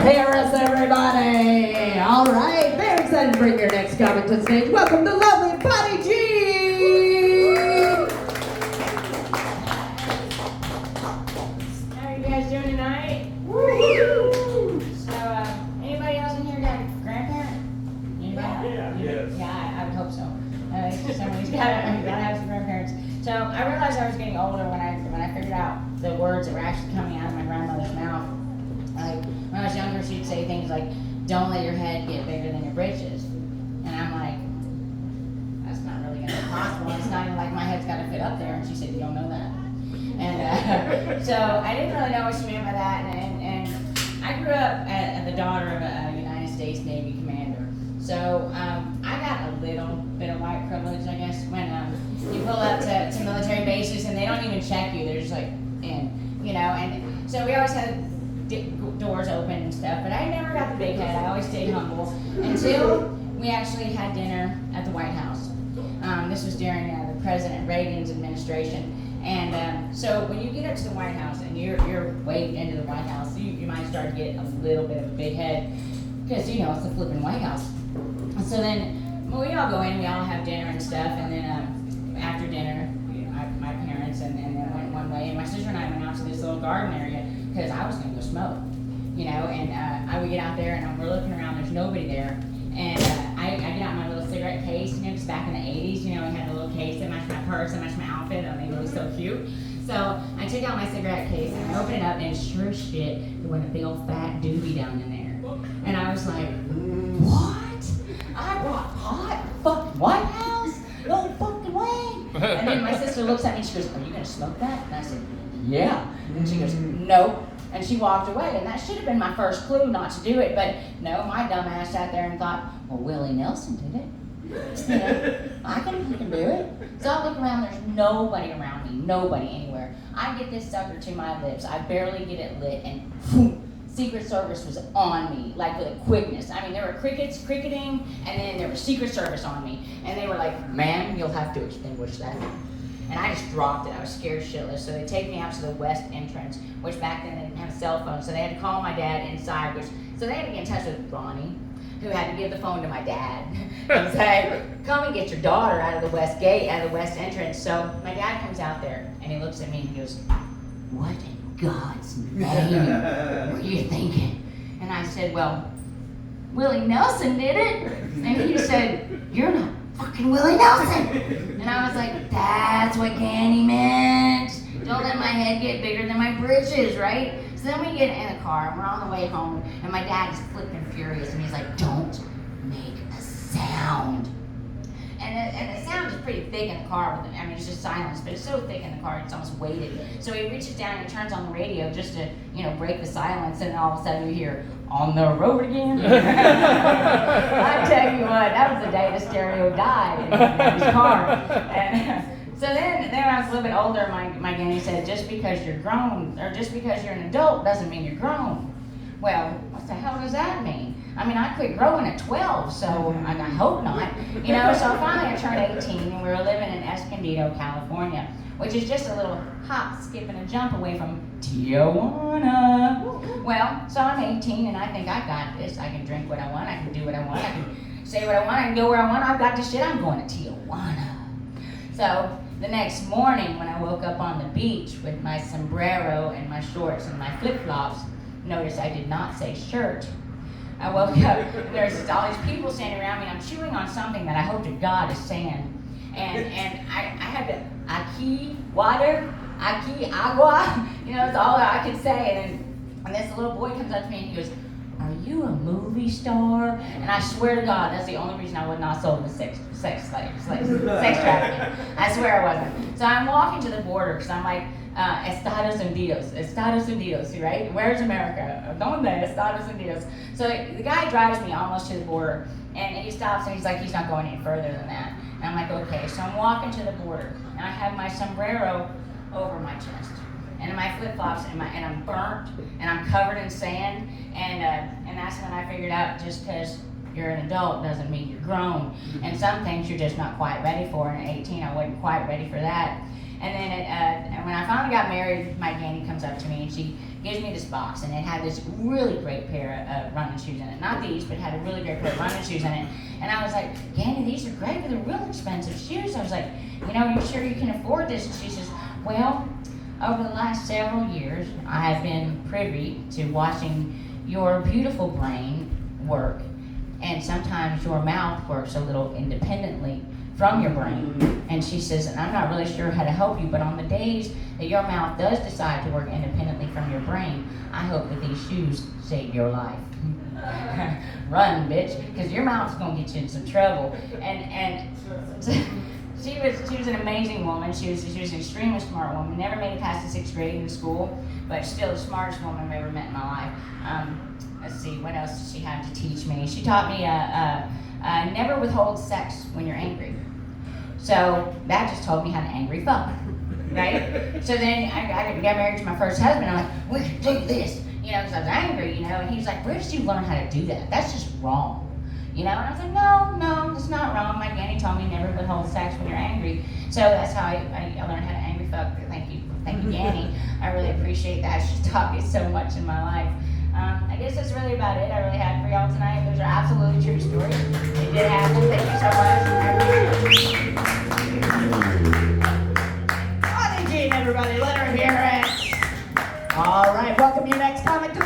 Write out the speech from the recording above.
Harris, everybody! All right, very excited to bring your next comic to the stage. Welcome the lovely Patty G! How are you guys doing tonight? Woo! So, anybody else in here got a grandparent? Anybody? Yeah, I would hope so. Somebody's gotta have some grandparents. So I realized I was getting older when I figured out the words that were actually coming out of my grandmother's mouth. Like when I was younger, she'd say things like, "Don't let your head get bigger than your britches," and I'm like, "That's not really gonna be possible. It's not even like my head's got to fit up there." And she said, "You don't know that." And so I didn't really know what she meant by that. And I grew up as the daughter of a United States Navy commander. So I got a little bit of white privilege, I guess, when you pull up to military bases and they don't even check you. They're just like, in, you know. And so we always had doors open and stuff, but I never got the big head. I always stayed humble until we actually had dinner at the White House. This was during the President Reagan's administration. And so when you get up to the White House and you're way into the White House, you might start to get a little bit of a big head because, you know, it's the flipping White House. So then we all go in, we all have dinner and stuff, and then after dinner, my parents and then went one way, and my sister and I went out to this little garden area because I was going to go smoke, you know, and we get out there and we're looking around, there's nobody there, and I get out my little cigarette case, you know, just back in the 80s, you know, we had a little case that matched my purse, that matched my outfit, and it was so cute. So I took out my cigarette case and I opened it up, and sure as shit, there went a big old fat doobie down in there. And I was like, what? I brought hot fucking White House? No fucking way. And then my sister looks at me and she goes, "Are you going to smoke that?" And I said, "Yeah." And she goes, "No." And she walked away, and that should have been my first clue not to do it, but no, my dumb ass sat there and thought, well, Willie Nelson did it. You know, I can do it. So I look around, there's nobody around me, nobody anywhere. I get this sucker to my lips, I barely get it lit, and whoom, Secret Service was on me, like with a quickness. I mean, there were crickets cricketing, and then there was Secret Service on me, and they were like, "Ma'am, you'll have to extinguish that." And I just dropped it. I was scared shitless. So they take me out to the west entrance, which back then they didn't have a cell phone, so they had to call my dad inside, so they had to get in touch with Ronnie, who had to give the phone to my dad and say, "Come and get your daughter out of the west gate, out of the west entrance." So my dad comes out there, and he looks at me and he goes, "What in God's name were you thinking?" And I said, "Well, Willie Nelson did it." And he said, "You're not fucking Willie Nelson." And I was like, that's what Candy meant. Don't let my head get bigger than my britches, right? So then we get in the car and we're on the way home, and my dad is flipping furious, and he's like, "Don't make a sound." And the sound is pretty thick in the car. I mean, it's just silence, but it's so thick in the car, it's almost weighted. So he reaches down and turns on the radio just to, you know, break the silence, and then all of a sudden you hear, "On the road again." I tell you what, that was the day the stereo died in his car. And so then when I was a little bit older, my granny said, just because you're grown, or just because you're an adult doesn't mean you're grown. Well, what the hell does that mean? I mean, I quit growing at 12, so I hope not. You know, so finally I turned 18, and we were living in Escondido, California, which is just a little hop, skip, and a jump away from Tijuana. Well, so I'm 18, and I think I got this. I can drink what I want, I can do what I want, I can say what I want, I can go where I want. I've got this shit, I'm going to Tijuana. So the next morning when I woke up on the beach with my sombrero and my shorts and my flip-flops, notice I did not say shirt. I woke up and there's all these people standing around me, and I'm chewing on something that I hope to God is sand. And I had to, aquí, water, aquí, agua, you know, that's all I could say. And this little boy comes up to me and he goes, "Are you a movie star?" And I swear to God, that's the only reason I was not sold to sex trafficking. I swear I wasn't. So I'm walking to the border because I'm like, Estados Unidos, right? Where's America? Donde Estados Unidos? So the guy drives me almost to the border, and he stops and he's like, he's not going any further than that. And I'm like, okay. So I'm walking to the border, and I have my sombrero over my chest, and my flip-flops, and I'm burnt, and I'm covered in sand, and that's when I figured out, just because you're an adult doesn't mean you're grown, and some things you're just not quite ready for. And at 18, I wasn't quite ready for that. And then and when I finally got married, my Granny comes up to me and she gives me this box, and it had this really great pair of running shoes in it. Not these, but had a really great pair of running shoes in it. And I was like, Granny, these are great, but they're real expensive shoes. I was like, are you sure you can afford this? And she says, well, over the last several years, I have been privy to watching your beautiful brain work, and sometimes your mouth works a little independently from your brain. And she says, and I'm not really sure how to help you, but on the days that your mouth does decide to work independently from your brain, I hope that these shoes save your life. Run, bitch, because your mouth's gonna get you in some trouble. And she was an amazing woman. She was an extremely smart woman. Never made it past the 6th grade in school, but still the smartest woman I've ever met in my life. Let's see, what else did she have to teach me? She taught me never withhold sex when you're angry. So that just told me how to angry fuck, right? So then I got married to my first husband. I'm like, we can do this, because I was angry, and he's like, where did you learn how to do that? That's just wrong, And I was like, no, it's not wrong. My Granny told me never withhold sex when you're angry. So that's how I learned how to angry fuck. Thank you, Granny. I really appreciate that. She taught me so much in my life. I guess that's really about it I really had for y'all tonight. Those are absolutely true stories. It did happen. Thank you so much.